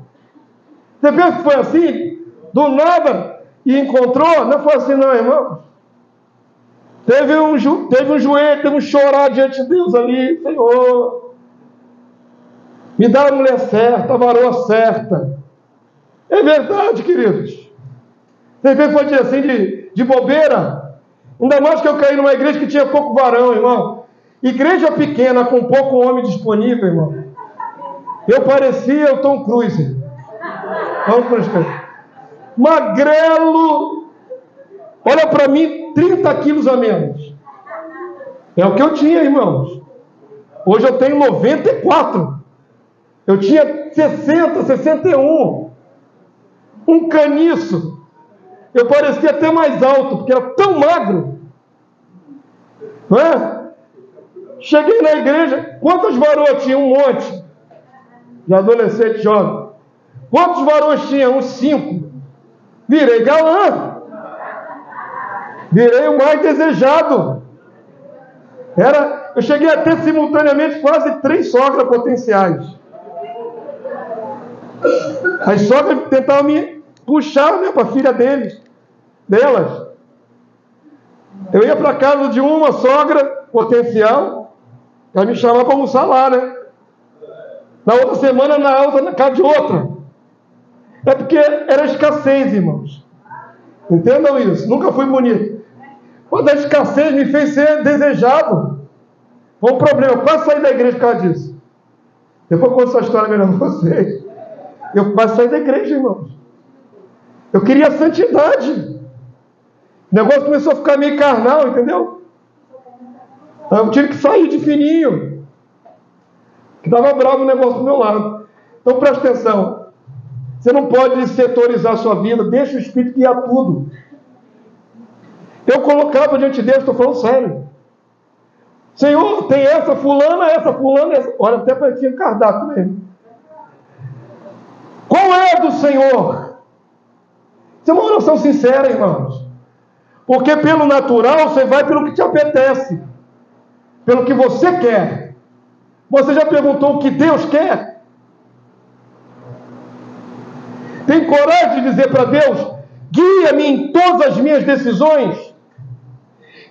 Você pensa que foi assim? Do nada? E encontrou? Não foi assim não, irmão. Teve um joelho, teve um chorar diante de Deus ali: Senhor, me dá a mulher certa, a varoa certa. É verdade, queridos. Você vê que foi assim de bobeira? Ainda mais que eu caí numa igreja que tinha pouco varão, irmão. Igreja pequena, com pouco homem disponível, irmão. Eu parecia o Tom Cruise. Magrelo. Olha para mim, 30 quilos a menos. É o que eu tinha, irmãos. Hoje eu tenho 94. Eu tinha 60, 61. Um caniço. Eu parecia até mais alto, porque era tão magro. Não é? Cheguei na igreja, quantos varões tinha? Um monte. De adolescente jovem. Quantos varões tinha? Uns 5. Virei galã. Virei o mais desejado. Eu cheguei a ter simultaneamente quase 3 sogras potenciais. As sogras tentavam me puxar, né, para a filha delas. Eu ia para casa de uma sogra potencial, ela me chamava para almoçar lá, né? Na outra semana, na casa de outra. É porque era escassez, irmãos. Entendam isso. Nunca fui bonito. Mas a escassez me fez ser desejado. Foi um problema. Eu quase saí da igreja por causa disso. Depois eu conto essa história melhor para vocês. Eu quase saí da igreja, irmãos. Eu queria santidade. O negócio começou a ficar meio carnal, entendeu? Eu tive que sair de fininho. Que estava bravo o negócio do meu lado. Então presta atenção. Você não pode setorizar a sua vida. Deixa o Espírito guiar tudo. Eu colocava diante de Deus, estou falando sério. Senhor, tem essa fulana, essa. Olha, até parecia um cardápio mesmo. Qual é do Senhor? Isso é uma oração sincera, irmãos. Porque pelo natural você vai pelo que te apetece. Pelo que você quer. Você já perguntou o que Deus quer? Tem coragem de dizer para Deus: guia-me em todas as minhas decisões.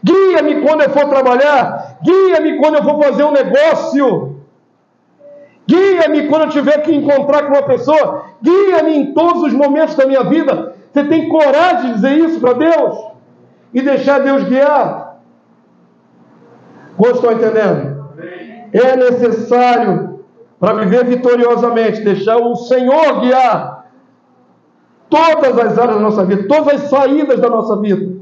Guia-me quando eu for trabalhar. Guia-me quando eu for fazer um negócio. Guia-me quando eu tiver que encontrar com uma pessoa. Guia-me em todos os momentos da minha vida. Você tem coragem de dizer isso para Deus? E deixar Deus guiar? Vocês estão entendendo? É necessário, para viver vitoriosamente, deixar o Senhor guiar todas as áreas da nossa vida, todas as saídas da nossa vida.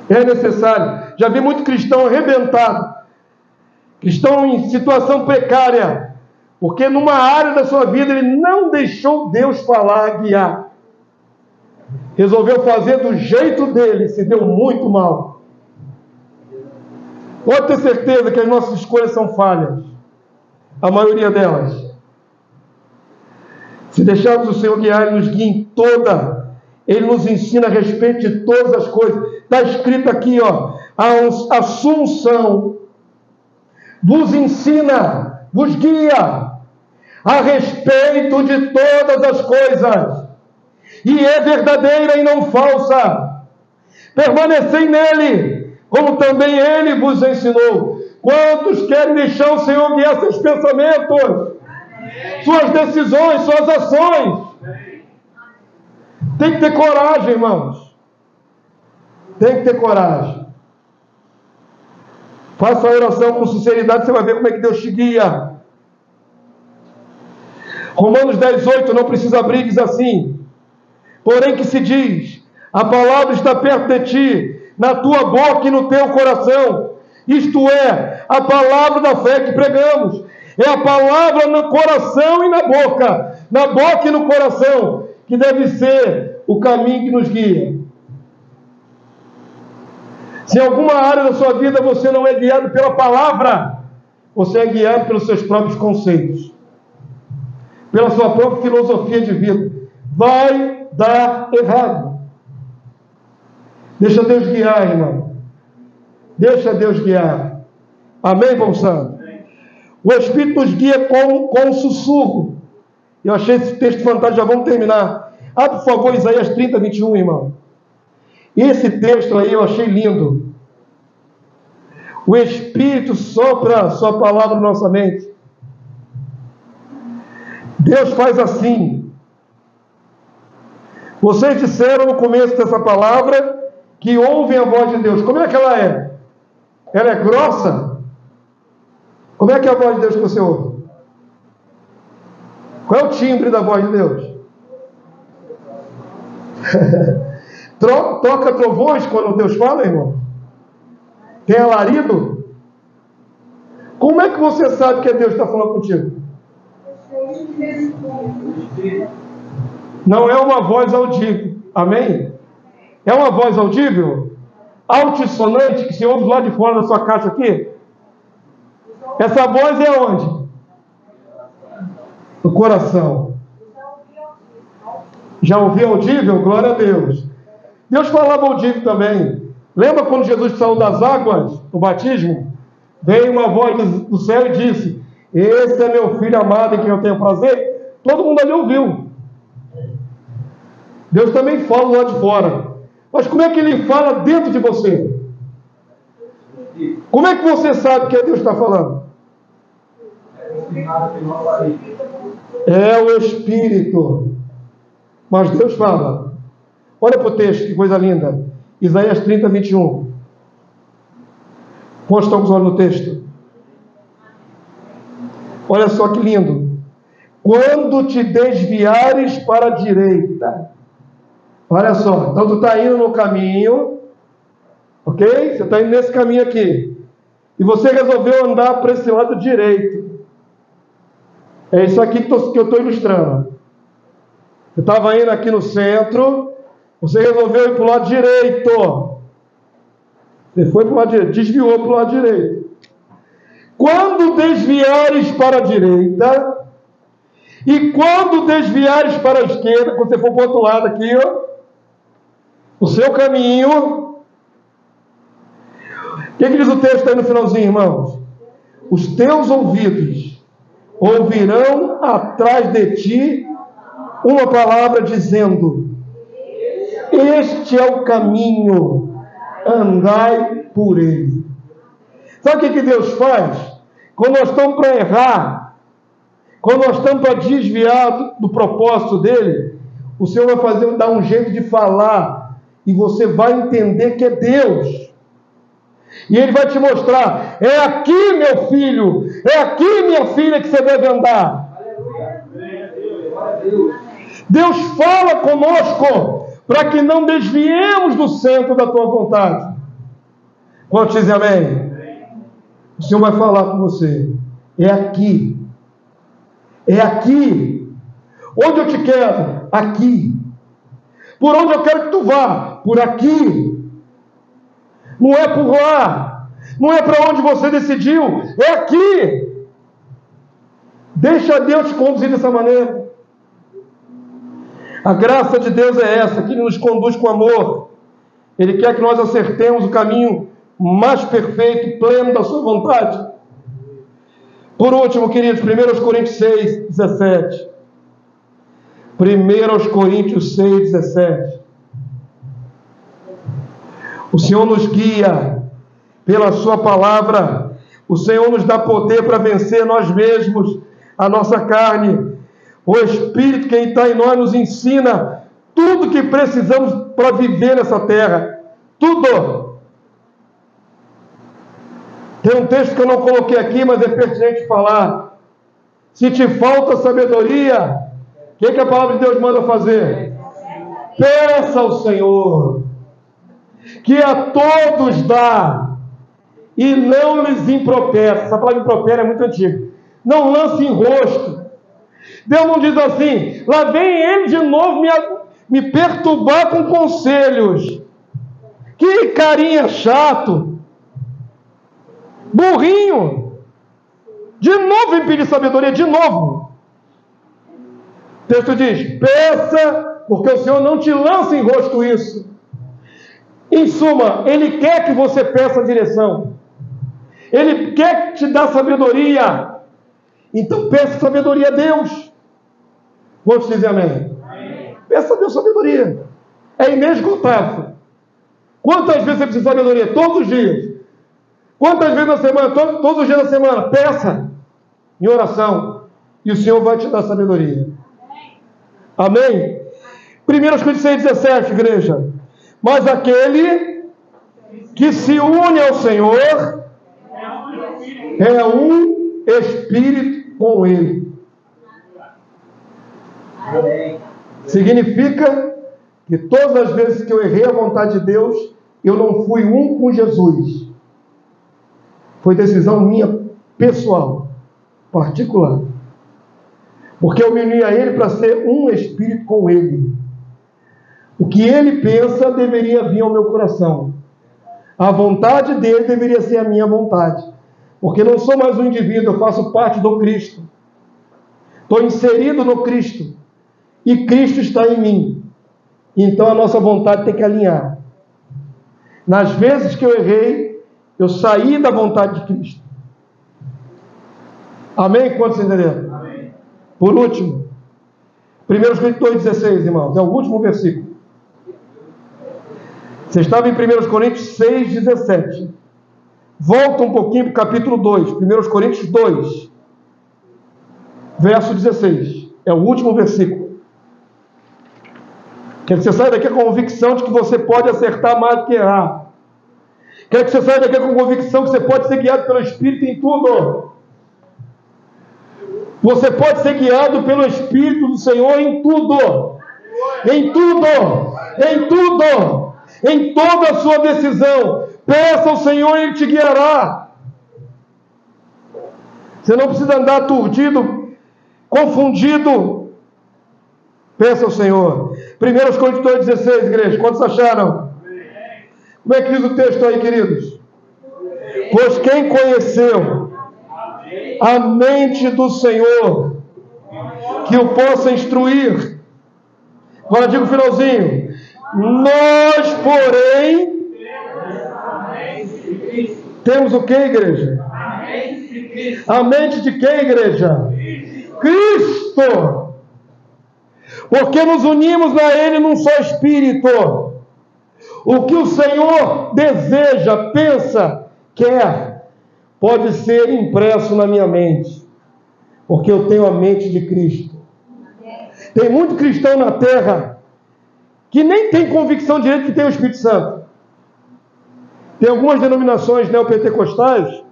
É necessário. Já vi muito cristão arrebentado, cristão em situação precária, porque numa área da sua vida ele não deixou Deus falar, guiar. Resolveu fazer do jeito dele, se deu muito mal. Pode ter certeza que as nossas escolhas são falhas. A maioria delas. Se deixarmos o Senhor guiar, Ele nos guia em toda. Ele nos ensina a respeito de todas as coisas. Está escrito aqui, ó. A Assunção vos ensina, vos guia a respeito de todas as coisas. E é verdadeira e não falsa. Permanecei nele, como também ele vos ensinou. Quantos querem deixar o Senhor guiar seus pensamentos, suas decisões, suas ações? Tem que ter coragem, irmãos. Tem que ter coragem. Faça a oração com sinceridade, você vai ver como é que Deus te guia. Romanos 10:8, não precisa abrir, diz assim: porém que se diz, a palavra está perto de ti, na tua boca e no teu coração. Isto é, a palavra da fé que pregamos. É a palavra no coração e na boca e no coração, que deve ser o caminho que nos guia. Se em alguma área da sua vida você não é guiado pela palavra, você é guiado pelos seus próprios conceitos, pela sua própria filosofia de vida. Vai dar errado. Deixa Deus guiar, irmão. Deixa Deus guiar. Amém, Paulo Santo? O Espírito nos guia com um sussurro. Eu achei esse texto fantástico, já vamos terminar. Abre, por favor, Isaías 30:21, irmão. Esse texto aí eu achei lindo. O Espírito sopra a sua palavra na nossa mente. Deus faz assim. Vocês disseram no começo dessa palavra que ouvem a voz de Deus. Como é que ela é? Ela é grossa? Como é que é a voz de Deus que você ouve? Qual é o timbre da voz de Deus? Toca trovões quando Deus fala, irmão? Tem alarido? Como é que você sabe que Deus está falando contigo? Não é uma voz audível. Amém? É uma voz audível? Altissonante, que se ouve lá de fora da sua caixa aqui? Essa voz é onde? No coração. Já ouviu audível? Glória a Deus. Deus falava audível também. Lembra quando Jesus saiu das águas, do batismo? Veio uma voz do céu e disse: esse é meu filho amado em quem eu tenho prazer. Todo mundo ali ouviu. Deus também fala lá de fora. Mas como é que Ele fala dentro de você? Como é que você sabe que Deus está falando? É o Espírito. Mas Deus fala. Olha para o texto, que coisa linda. Isaías 30:21. Posta os olhos no texto. Olha só que lindo. Quando te desviares para a direita. Olha só, então tu está indo no caminho, ok? Você está indo nesse caminho aqui. E você resolveu andar para esse lado direito. É isso aqui que eu estou ilustrando. Você estava indo aqui no centro, você resolveu ir para o lado direito. Você foi para o lado direito, desviou para o lado direito. Quando desviares para a direita, e quando desviares para a esquerda, quando você for para o outro lado aqui, ó, o seu caminho, o que diz o texto aí no finalzinho, irmãos? Os teus ouvidos ouvirão atrás de ti uma palavra dizendo: este é o caminho, andai por ele. Sabe o que Deus faz? Quando nós estamos para errar, quando nós estamos para desviar do propósito dele, o Senhor vai dar um jeito de falar, e você vai entender que é Deus. E Ele vai te mostrar: é aqui, meu filho, é aqui, minha filha, que você deve andar. Deus fala conosco para que não desviemos do centro da tua vontade. Quantos dizem amém? O Senhor vai falar com você: é aqui. É aqui. Onde eu te quero? Aqui. Por onde eu quero que tu vá? Por aqui. Não é por lá. Não é para onde você decidiu. É aqui. Deixa Deus te conduzir dessa maneira. A graça de Deus é essa, que Ele nos conduz com amor. Ele quer que nós acertemos o caminho mais perfeito, pleno da sua vontade. Por último, queridos, 1 Coríntios 6, 17. 1 Coríntios 6, 17. O Senhor nos guia pela sua palavra. O Senhor nos dá poder para vencer nós mesmos, a nossa carne. O Espírito que está em nós nos ensina tudo que precisamos para viver nessa terra. Tudo. Tem um texto que eu não coloquei aqui, mas é pertinente falar. Se te falta sabedoria, o que a palavra de Deus manda fazer? Peça ao Senhor, que a todos dá, e não lhes impropera. Essa palavra impropera é muito antiga. Não lance em rosto. Deus não diz assim: lá vem ele de novo me perturbar com conselhos. Que carinha chato. Burrinho. De novo vem pedir sabedoria, de novo. O texto diz: peça, porque o Senhor não te lança em rosto isso. Em suma, Ele quer que você peça a direção. Ele quer te dar sabedoria. Então peça sabedoria a Deus. Vamos dizer amém? Amém. Peça a Deus sabedoria. É inesgotável. Quantas vezes você precisa de sabedoria? Todos os dias. Quantas vezes na semana? Todos os dias da semana. Peça em oração. E o Senhor vai te dar sabedoria. Amém? 1 Coríntios 6, 17, igreja. Mas aquele que se une ao Senhor é um espírito com Ele. Amém. Significa que todas as vezes que eu errei a vontade de Deus, eu não fui um com Jesus. Foi decisão minha pessoal, particular. Porque eu me uni a Ele para ser um espírito com Ele. O que Ele pensa deveria vir ao meu coração. A vontade dele deveria ser a minha vontade. Porque não sou mais um indivíduo, eu faço parte do Cristo. Estou inserido no Cristo. E Cristo está em mim. Então a nossa vontade tem que alinhar. Nas vezes que eu errei, eu saí da vontade de Cristo. Amém? Quantos entenderam? Amém. Por último, 1 Coríntios 2,16, irmãos. É o último versículo. Você estava em 1 Coríntios 6,17. Volta um pouquinho para o capítulo 2. 1 Coríntios 2, verso 16. É o último versículo. Quer que você saia daqui com a convicção de que você pode acertar mais do que errar. Quer que você saia daqui com a convicção que você pode ser guiado pelo Espírito em tudo. Você pode ser guiado pelo Espírito do Senhor em tudo. Em tudo. Em tudo, em toda a sua decisão, peça ao Senhor e Ele te guiará. Você não precisa andar aturdido, confundido. Peça ao Senhor. 1 Coríntios 2,16, igreja. Quantos acharam? Como é que diz o texto aí, queridos? Pois quem conheceu a mente do Senhor, que o possa instruir. Agora diga o finalzinho. Nós, porém, temos o que, igreja? A mente de quem, igreja? Cristo. Porque nos unimos a Ele num só Espírito. O que o Senhor deseja, pensa, quer, pode ser impresso na minha mente. Porque eu tenho a mente de Cristo. Tem muito cristão na terra que nem tem convicção direito que tem o Espírito Santo. Tem algumas denominações neopentecostais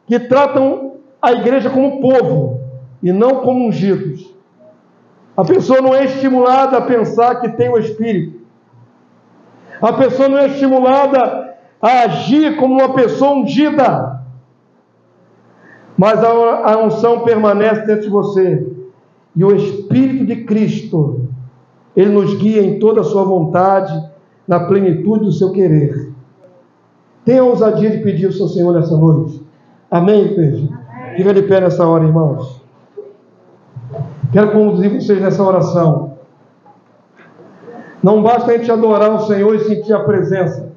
que tratam a igreja como povo e não como ungidos. A pessoa não é estimulada a pensar que tem o Espírito. A pessoa não é estimulada a agir como uma pessoa ungida. Mas a unção permanece dentro de você. E o Espírito de Cristo, Ele nos guia em toda a sua vontade, na plenitude do seu querer. Tenha a ousadia de pedir ao seu Senhor nessa noite. Amém, igreja? Fica de pé nessa hora, irmãos. Quero conduzir vocês nessa oração. Não basta a gente adorar o Senhor e sentir a presença.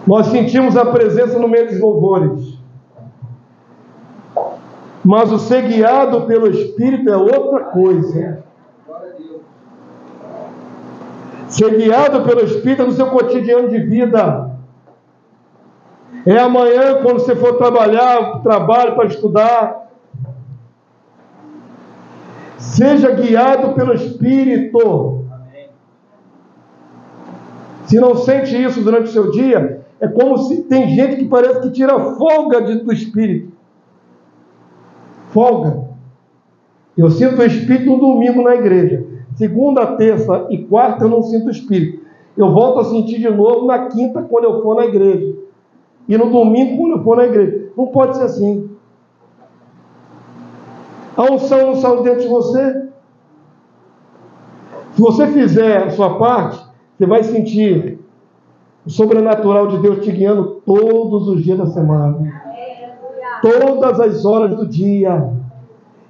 Nós sentimos a presença no meio dos louvores. Mas o ser guiado pelo Espírito é outra coisa. Ser guiado pelo Espírito é no seu cotidiano de vida. É amanhã, quando você for trabalhar, trabalho para estudar. Seja guiado pelo Espírito. Se não sente isso durante o seu dia, é como se tem gente que parece que tira folga do Espírito. Folga. Eu sinto o Espírito no domingo na igreja. Segunda, terça e quarta eu não sinto o Espírito. Eu volto a sentir de novo na quinta quando eu for na igreja. E no domingo quando eu for na igreja. Não pode ser assim. A unção não saiu dentro de você. Se você fizer a sua parte, você vai sentir o sobrenatural de Deus te guiando todos os dias da semana. Todas as horas do dia.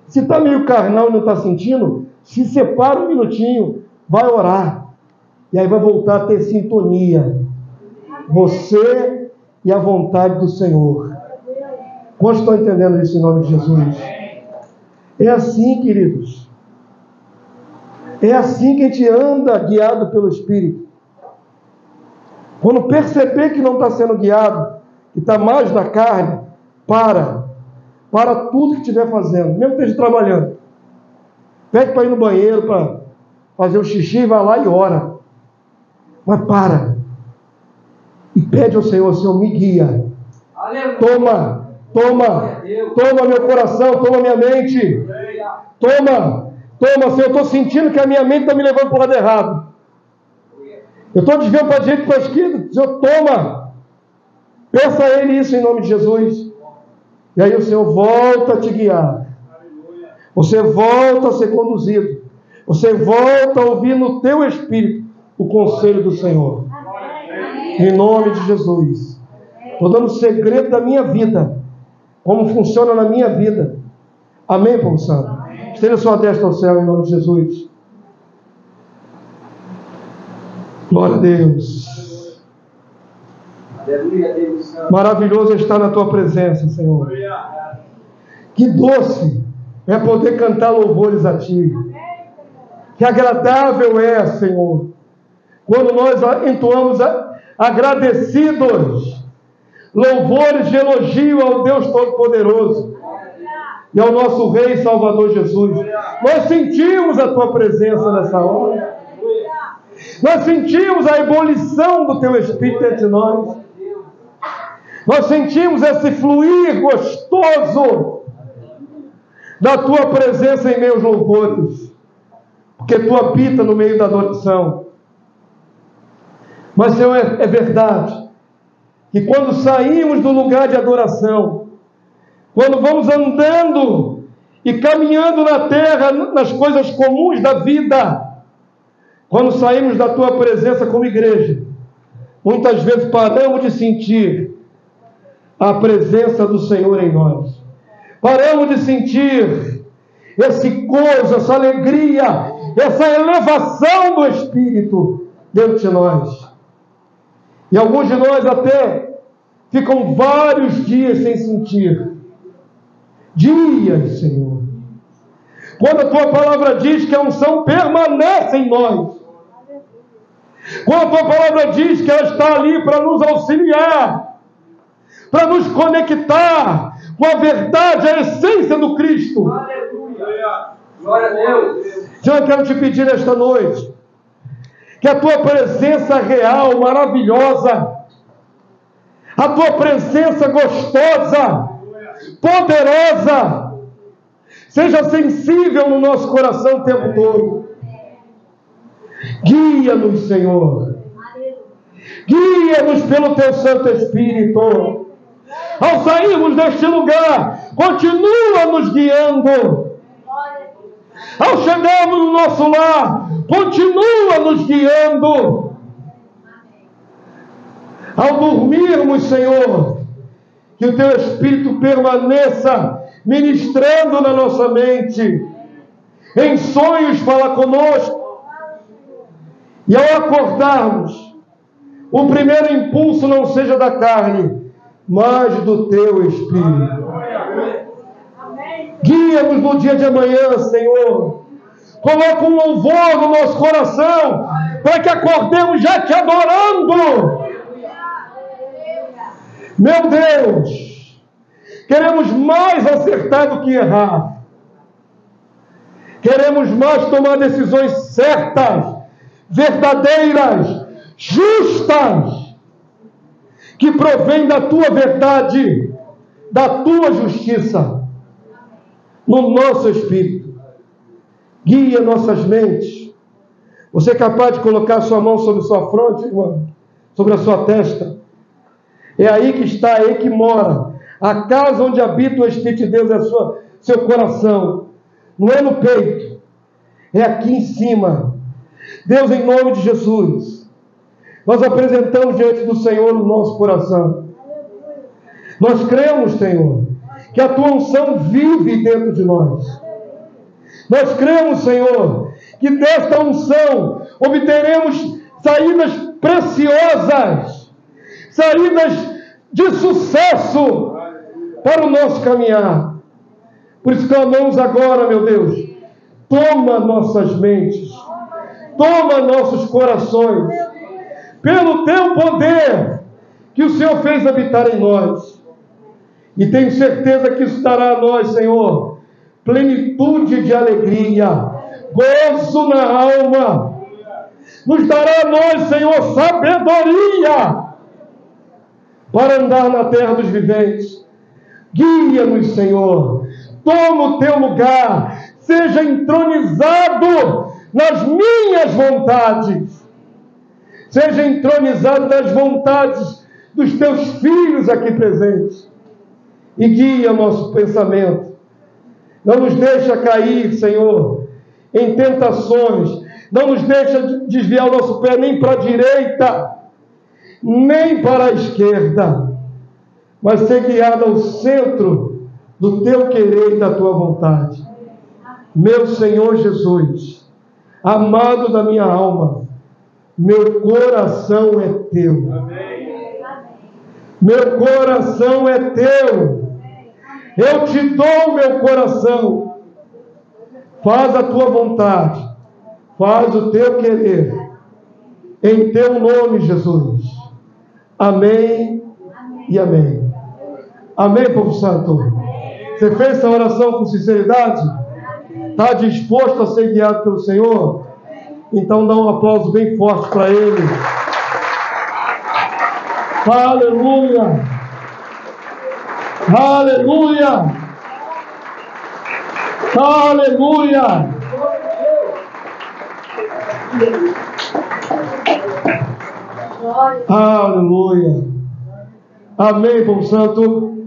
Se está meio carnal e não está sentindo, se separa um minutinho, vai orar. E aí vai voltar a ter sintonia. Você e a vontade do Senhor. Quantos estão entendendo isso em nome de Jesus? É assim, queridos. É assim que a gente anda guiado pelo Espírito. Quando perceber que não está sendo guiado, que está mais na carne, para tudo que estiver fazendo, mesmo que esteja trabalhando. Pede para ir no banheiro, para fazer o xixi, vai lá e ora. Mas para. E pede ao Senhor, Senhor, me guia. Toma meu coração, toma minha mente. Toma, Senhor, eu estou sentindo que a minha mente está me levando para o lado errado. Eu estou desviando para a direita e para a esquerda. Senhor, toma. Peça a Ele isso em nome de Jesus. E aí o Senhor volta a te guiar. Você volta a ser conduzido. Você volta a ouvir no teu espírito o conselho do Senhor. Em nome de Jesus. Estou dando o segredo da minha vida. Como funciona na minha vida. Amém, povo santo? Estenda sua destra ao céu em nome de Jesus. Glória a Deus. Aleluia, Deus. Maravilhoso estar na tua presença, Senhor. Que doce é poder cantar louvores a ti. Que agradável é, Senhor, quando nós entoamos agradecidos louvores de elogio ao Deus Todo-Poderoso e ao nosso Rei e Salvador Jesus. Nós sentimos a tua presença nessa hora. Nós sentimos a ebulição do teu Espírito entre nós. Nós sentimos esse fluir gostoso da tua presença em meus louvores. porque Tu habita no meio da adoração. Mas, Senhor, é verdade que quando saímos do lugar de adoração, quando vamos andando e caminhando na terra, nas coisas comuns da vida, quando saímos da Tua presença como igreja, muitas vezes paramos de sentir a presença do Senhor em nós. Paramos de sentir esse gozo, essa alegria, essa elevação do Espírito dentro de nós. E alguns de nós até ficam vários dias sem sentir. Dias, Senhor. Quando a Tua palavra diz que a unção permanece em nós. Quando a Tua palavra diz que ela está ali para nos auxiliar, para nos conectar com a verdade, a essência do Cristo. Aleluia! Glória a Deus! Senhor, eu quero te pedir nesta noite que a Tua presença real, maravilhosa, a Tua presença gostosa, poderosa, seja sensível no nosso coração o tempo todo. Guia-nos, Senhor. Guia-nos pelo Teu Santo Espírito. Ao sairmos deste lugar, continua nos guiando. Ao chegarmos no nosso lar, continua nos guiando. Ao dormirmos, Senhor, que o Teu Espírito permaneça ministrando na nossa mente. Em sonhos fala conosco. E ao acordarmos, o primeiro impulso não seja da carne, mas do Teu Espírito. Guia-nos no dia de amanhã, Senhor. Coloca um louvor no nosso coração, para que acordemos já Te adorando. Meu Deus, queremos mais acertar do que errar. Queremos mais tomar decisões certas, verdadeiras, justas, que provém da Tua verdade, da Tua justiça, no nosso espírito. Guia nossas mentes. Você é capaz de colocar a sua mão sobre sua fronte, irmão? Sobre a sua testa? É aí que está, é aí que mora. A casa onde habita o Espírito de Deus é seu coração. Não é no peito. É aqui em cima. Deus, em nome de Jesus, nós apresentamos diante do Senhor o nosso coração. Nós cremos, Senhor, que a Tua unção vive dentro de nós. Nós cremos, Senhor, que desta unção obteremos saídas preciosas, saídas de sucesso para o nosso caminhar. Por isso clamamos agora, meu Deus, toma nossas mentes, toma nossos corações, pelo Teu poder que o Senhor fez habitar em nós. E tenho certeza que isso dará a nós, Senhor, plenitude de alegria, gozo na alma. Nos dará a nós, Senhor, sabedoria para andar na terra dos viventes. Guia-nos, Senhor. Toma o Teu lugar. Seja entronizado nas minhas vontades. Seja entronizado nas vontades dos Teus filhos aqui presentes. E guia o nosso pensamento. Não nos deixa cair, Senhor, em tentações. Não nos deixa desviar o nosso pé nem para a direita, nem para a esquerda. Mas ser guiado ao centro do Teu querer e da Tua vontade. Meu Senhor Jesus, amado da minha alma, meu coração é Teu. Meu coração é Teu. Eu Te dou meu coração. Faz a Tua vontade. Faz o Teu querer. Em Teu nome, Jesus. Amém e amém. Amém, povo santo? Você fez essa oração com sinceridade? Está disposto a ser guiado pelo Senhor? Então dá um aplauso bem forte para Ele. Aleluia! Aleluia! Aleluia! Aleluia. Amém, povo santo.